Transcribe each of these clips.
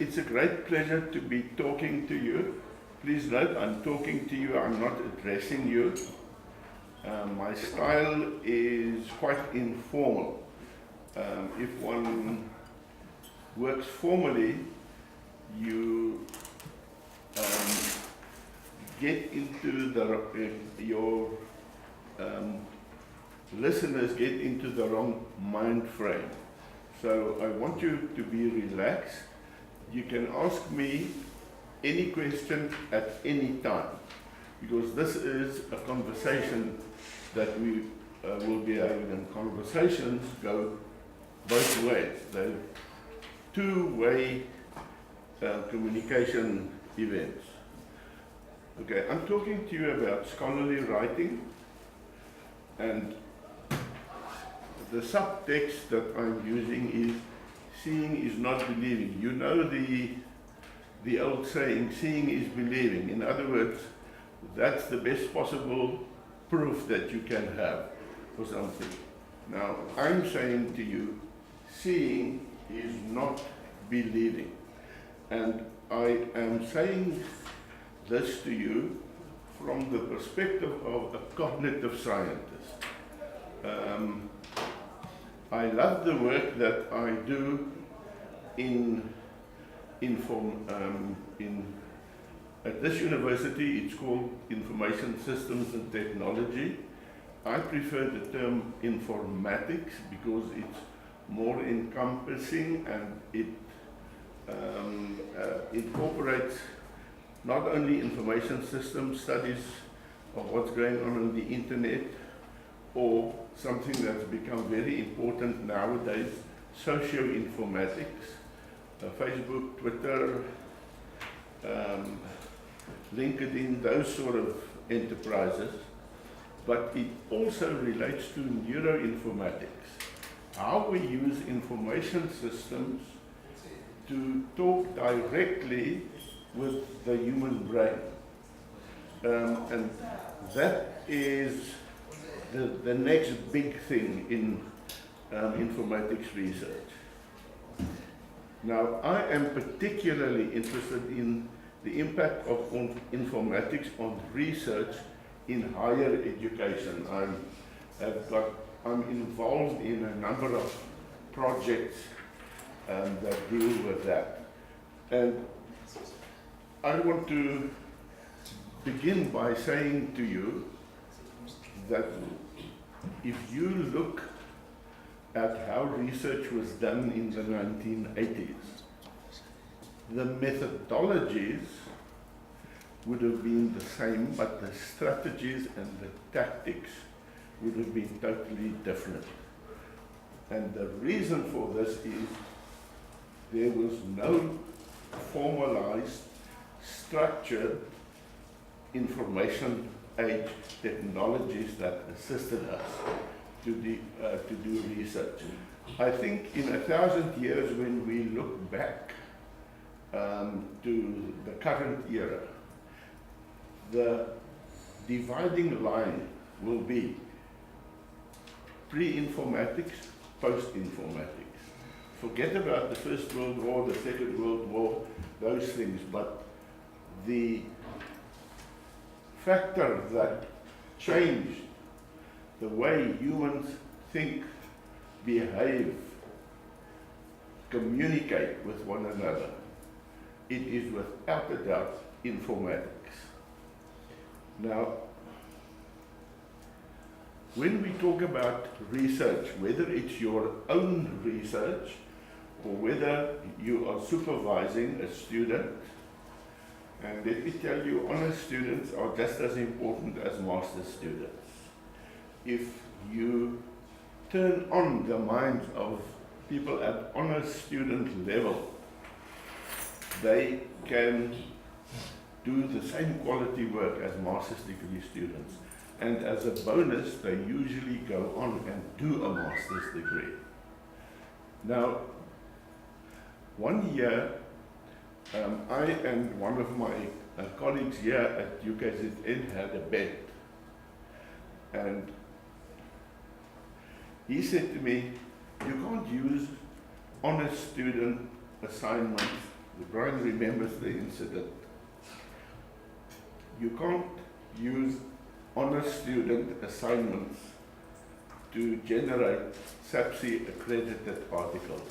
It's a great pleasure to be talking to you. Please note, I'm talking to you, I'm not addressing you. My style is quite informal. If one works formally, you get into your listeners get into the wrong mind frame. So I want you to be relaxed. You can ask me any question at any time, because this is a conversation that we will be having, and conversations go both ways. They're two-way communication events. Okay, I'm talking to you about scholarly writing, and the subtext that I'm using is seeing is not believing. You know the old saying, seeing is believing. In other words, that's the best possible proof that you can have for something. Now, I'm saying to you, seeing is not believing. And I am saying this to you from the perspective of a cognitive scientist. I love the work that I do at this university. It's called Information Systems and Technology. I prefer the term informatics because it's more encompassing, and it incorporates not only information system studies of what's going on the internet, or something that's become very important nowadays, socio-informatics, Facebook, Twitter, LinkedIn, those sort of enterprises. But it also relates to neuroinformatics, how we use information systems to talk directly with the human brain. And that is the next big thing in informatics research. Now, I am particularly interested in the impact of informatics on research in higher education. I'm involved in a number of projects that deal with that. And I want to begin by saying to you that if you look at how research was done in the 1980s, the methodologies would have been the same, but the strategies and the tactics would have been totally different. And the reason for this is there was no formalized, structured information age technologies that assisted us to do research. I think in 1,000 years, when we look back to the current era, the dividing line will be pre-informatics, post-informatics. Forget about the First World War, the Second World War, those things, but the factor that changed the way humans think, behave, communicate with one another, it is without a doubt informatics. Now, when we talk about research, whether it's your own research or whether you are supervising a student, and let me tell you, honors students are just as important as master's students. If you turn on the minds of people at honors student level, they can do the same quality work as master's degree students. And as a bonus, they usually go on and do a master's degree. Now, one year, I and one of my colleagues here at UKZN had a bet. And he said to me, you can't use honors student assignments Brian remembers the incident. You can't use honors student assignments to generate SAPSI accredited articles.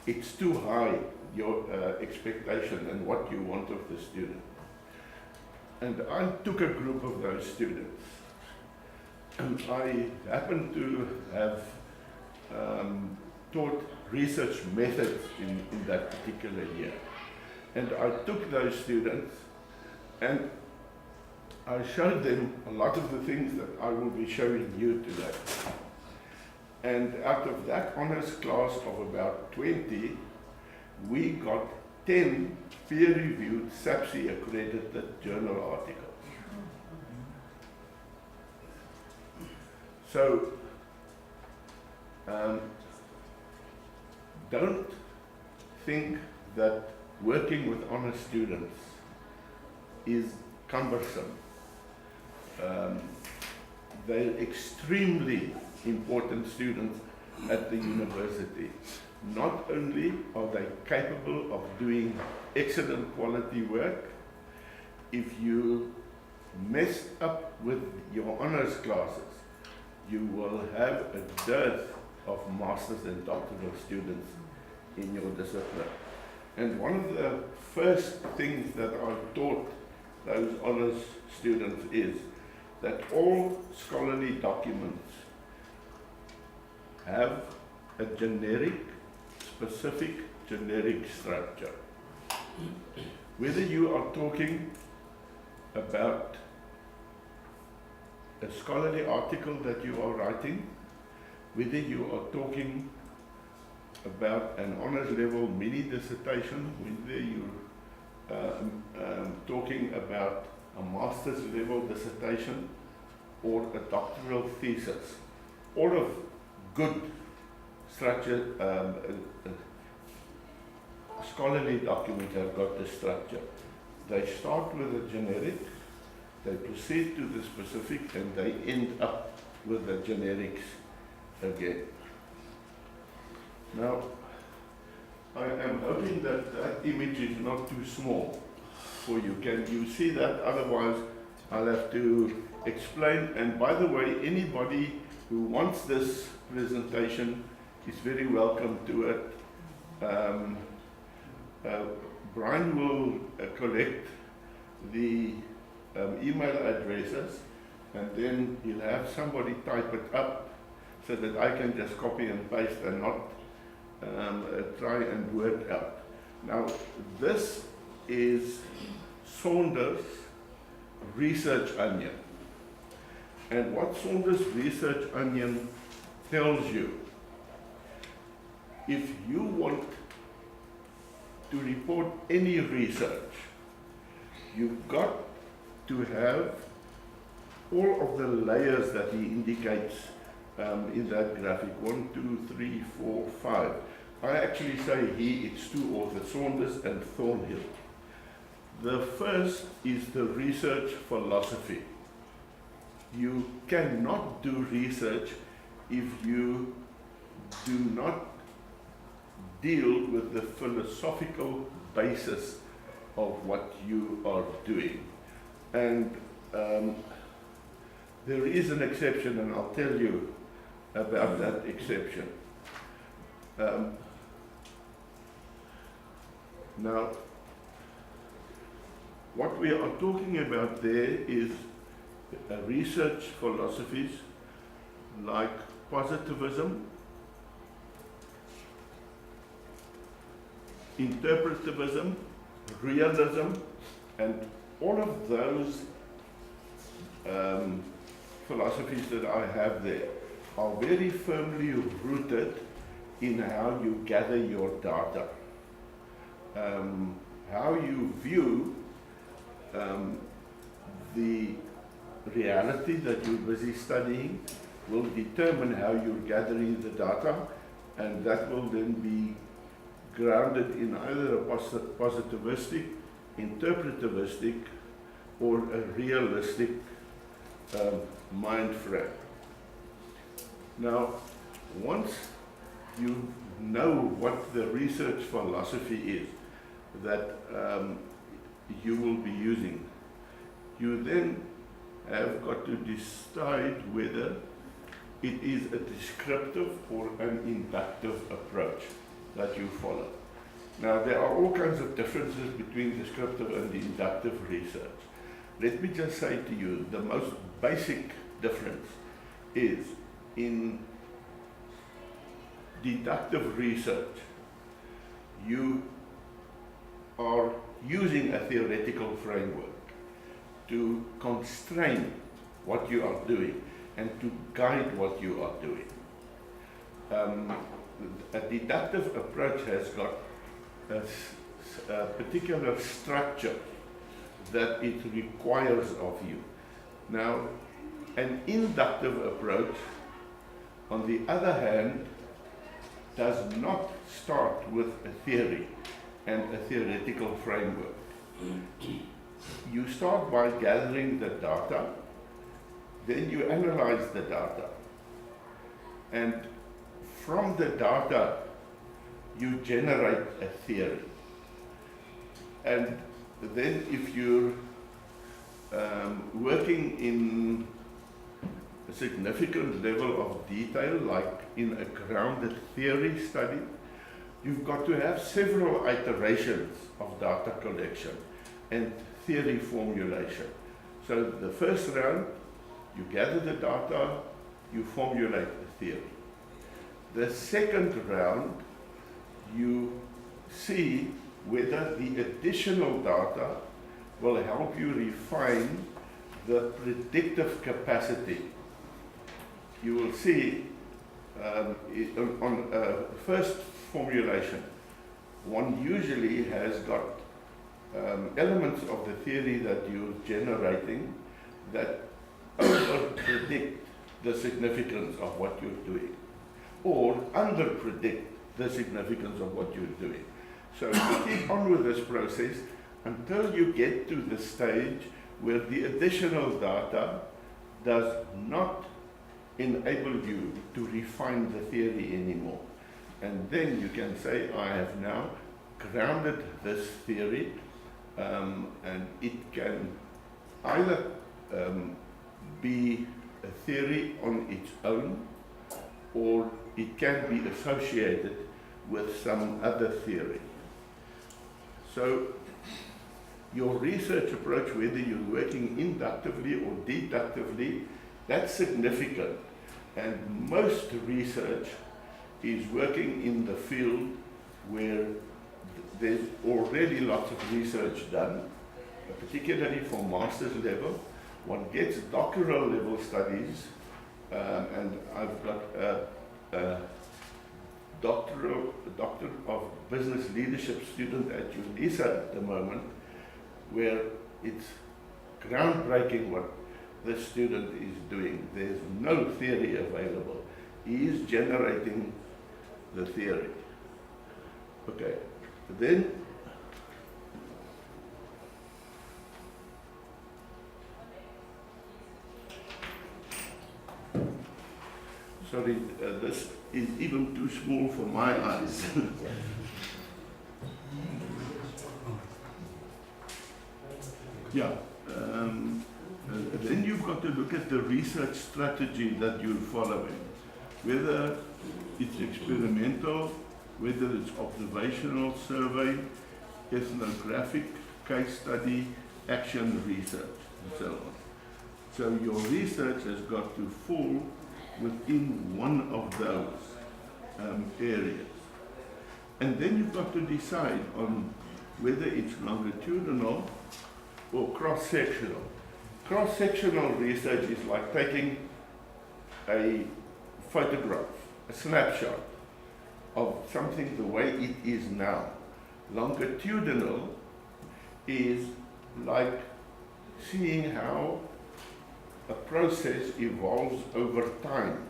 It's too high, your expectation and what you want of the student. And I took a group of those students, and I happened to have taught research methods in that particular year. And I took those students and I showed them a lot of the things that I will be showing you today. And out of that honors class of about 20, we got 10 peer-reviewed SAPSI accredited journal articles. So, don't think that working with honor students is cumbersome. They're extremely important students at the university. Not only are they capable of doing excellent quality work, if you mess up with your honors classes, you will have a dearth of masters and doctoral students in your discipline. And one of the first things that I taught those honors students is that all scholarly documents have a specific generic structure. Whether you are talking about a scholarly article that you are writing, whether you are talking about an honors level mini dissertation, whether you're talking about a master's level dissertation or a doctoral thesis, all of good structured scholarly documents have got the structure. They start with a generic, they proceed to the specific, and they end up with the generics again. Now, I am hoping that that image is not too small for you. Can you see that? Otherwise, I'll have to explain. And by the way, anybody who wants this presentation is very welcome to it. Brian will collect the email addresses, and then he'll have somebody type it up so that I can just copy and paste and not try and work out. Now, this is Saunders' research onion. And what Saunders' research onion tells you, if you want to report any research, you've got to have all of the layers that he indicates in that graphic. 1, 2, 3, 4, 5. I actually say he, it's two authors, Saunders and Thornhill. The first is the research philosophy. You cannot do research if you do not deal with the philosophical basis of what you are doing. And there is an exception, and I'll tell you about that exception. Now, what we are talking about there is research philosophies like positivism, interpretivism, realism, and all of those philosophies that I have there are very firmly rooted in how you gather your data, how you view the reality that you're busy studying will determine how you're gathering the data, and that will then be grounded in either a positivistic, interpretivistic, or a realistic mind frame. Now, once you know what the research philosophy is, that you will be using. You then have got to decide whether it is a descriptive or an inductive approach that you follow. Now, there are all kinds of differences between descriptive and inductive research. Let me just say to you, the most basic difference is in deductive research, you are using a theoretical framework to constrain what you are doing and to guide what you are doing. A deductive approach has got a particular structure that it requires of you. Now, an inductive approach, on the other hand, does not start with a theory and a theoretical framework. You start by gathering the data, then you analyze the data, and from the data you generate a theory. And then if you're working in a significant level of detail, like in a grounded theory study, you've got to have several iterations of data collection and theory formulation. So the first round, you gather the data, you formulate the theory. The second round, you see whether the additional data will help you refine the predictive capacity. You will see on first formulation, one usually has got elements of the theory that you're generating that over-predict the significance of what you're doing, or under-predict the significance of what you're doing. So you keep on with this process until you get to the stage where the additional data does not enable you to refine the theory anymore. And then you can say, I have now grounded this theory, and it can either be a theory on its own, or it can be associated with some other theory. So your research approach, whether you're working inductively or deductively, that's significant. And most research is working in the field where there's already lots of research done, particularly for master's level. One gets doctoral level studies, and I've got a Doctor of Business Leadership student at UNISA at the moment, where it's groundbreaking what this student is doing. There's no theory available. He is generating the theory. Okay, then sorry, this is even too small for my eyes. Yeah. Then you've got to look at the research strategy that you're following, whether it's experimental, whether it's observational survey, ethnographic, case study, action research, and so on. So your research has got to fall within one of those areas. And then you've got to decide on whether it's longitudinal or cross-sectional. Cross-sectional research is like taking a photograph, a snapshot of something the way it is now. Longitudinal is like seeing how a process evolves over time.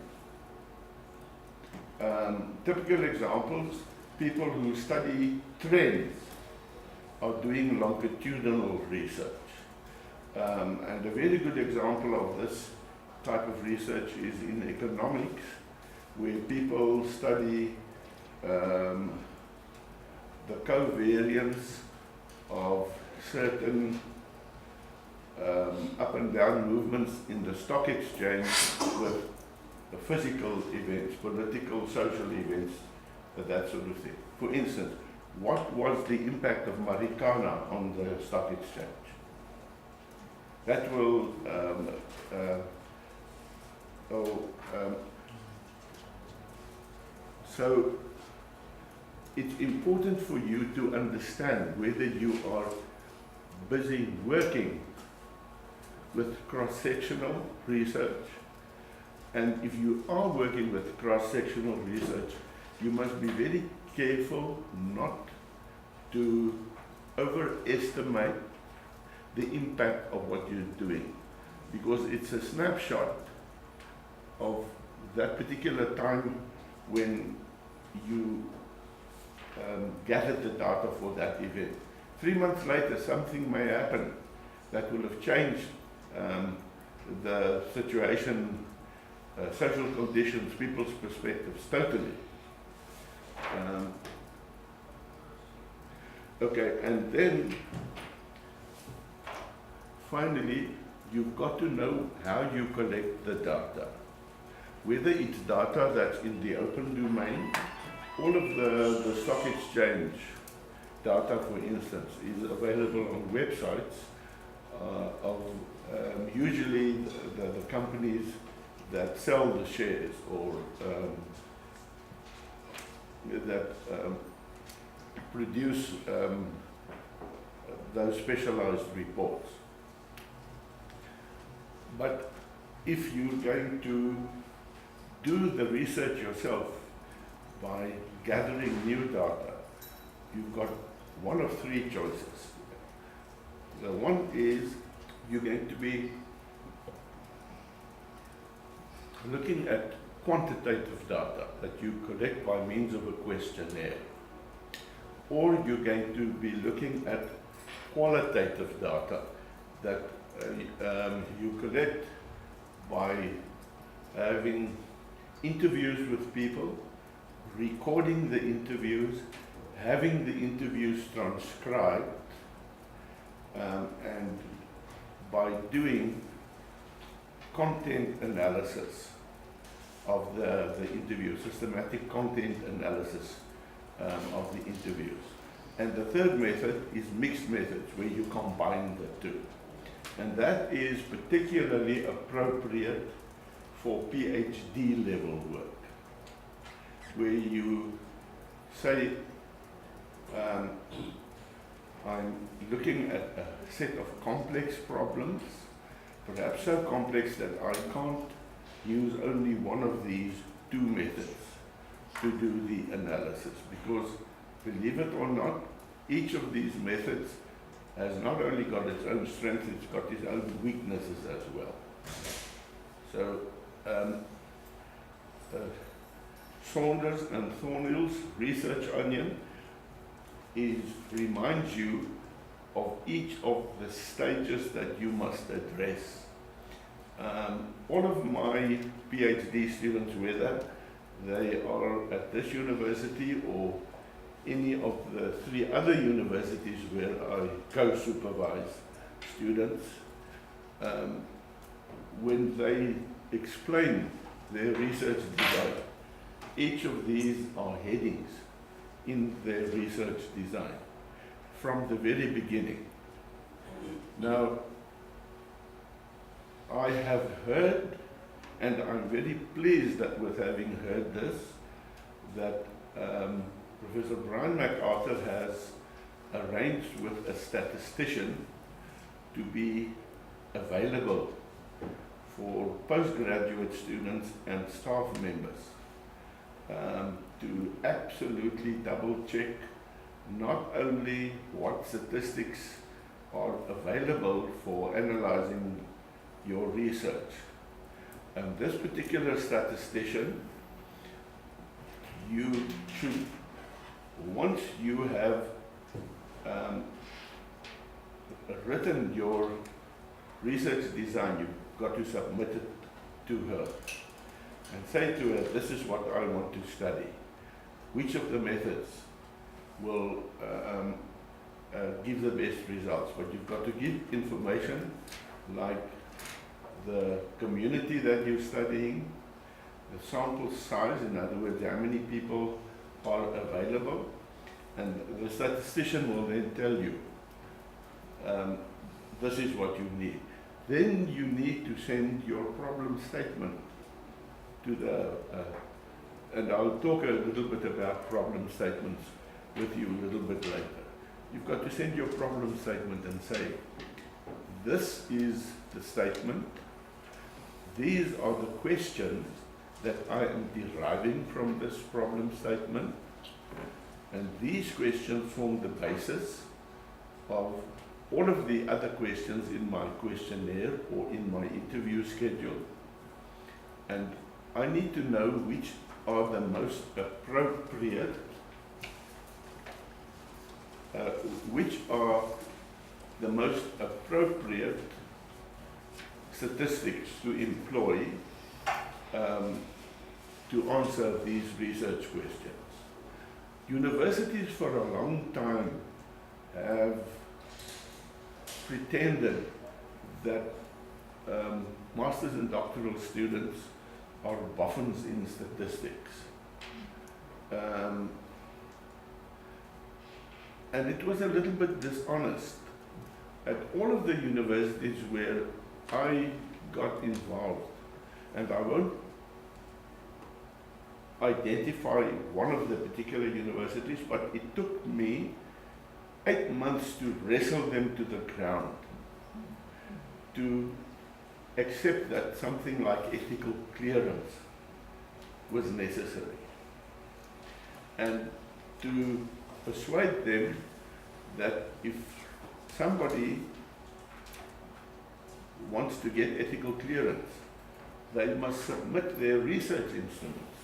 Typical examples, people who study trends are doing longitudinal research. And a very good example of this type of research is in economics, where people study the covariance of certain up and down movements in the stock exchange with physical events, political, social events, that sort of thing. For instance, what was the impact of Marikana on the stock exchange? That will, so it's important for you to understand whether you are busy working with cross-sectional research. And if you are working with cross-sectional research, you must be very careful not to overestimate the impact of what you're doing, because it's a snapshot of that particular time when you gathered the data for that event. 3 months later, something may happen that will have changed the situation, social conditions, people's perspectives, totally. Okay, and then finally, you've got to know how you collect the data. Whether it's data that's in the open domain, all of the stock exchange data, for instance, is available on websites of usually the companies that sell the shares or that produce those specialized reports. But if you're going to do the research yourself by gathering new data, you've got one of three choices. The one is you're going to be looking at quantitative data that you collect by means of a questionnaire, or you're going to be looking at qualitative data that you collect by having interviews with people, recording the interviews, having the interviews transcribed, and by doing content analysis of the interview, systematic content analysis of the interviews. And the third method is mixed methods, where you combine the two. And that is particularly appropriate for PhD level work, where you say, I'm looking at a set of complex problems, perhaps so complex that I can't use only one of these two methods to do the analysis, because believe it or not, each of these methods has not only got its own strengths, it's got its own weaknesses as well. So Saunders and Thornhill's research onion reminds you of each of the stages that you must address. All of my PhD students, whether they are at this university or any of the 3 other universities where I co-supervise students, when they explain their research design, each of these are headings in their research design from the very beginning. Now, I have heard, and I'm very pleased that with having heard this, that Professor Brian MacArthur has arranged with a statistician to be available for postgraduate students and staff members to absolutely double check not only what statistics are available for analyzing your research. And this particular statistician, you should, once you have written your research design, you've got to submit it to her and say to her, this is what I want to study. Which of the methods will give the best results. But you've got to give information like the community that you're studying, the sample size, in other words, how many people are available, and the statistician will then tell you this is what you need. Then you need to send your problem statement to the, and I'll talk a little bit about problem statements with you a little bit later. You've got to send your problem statement and say, this is the statement, these are the questions that I am deriving from this problem statement, and these questions form the basis of all of the other questions in my questionnaire or in my interview schedule. And I need to know which are the most appropriate statistics to employ to answer these research questions. Universities for a long time have pretended that master's and doctoral students are boffins in statistics. And it was a little bit dishonest. At all of the universities where I got involved, and I won't identify one of the particular universities, but it took me 8 months to wrestle them to the ground, to accept that something like ethical clearance was necessary, and to persuade them that if somebody wants to get ethical clearance, they must submit their research instruments.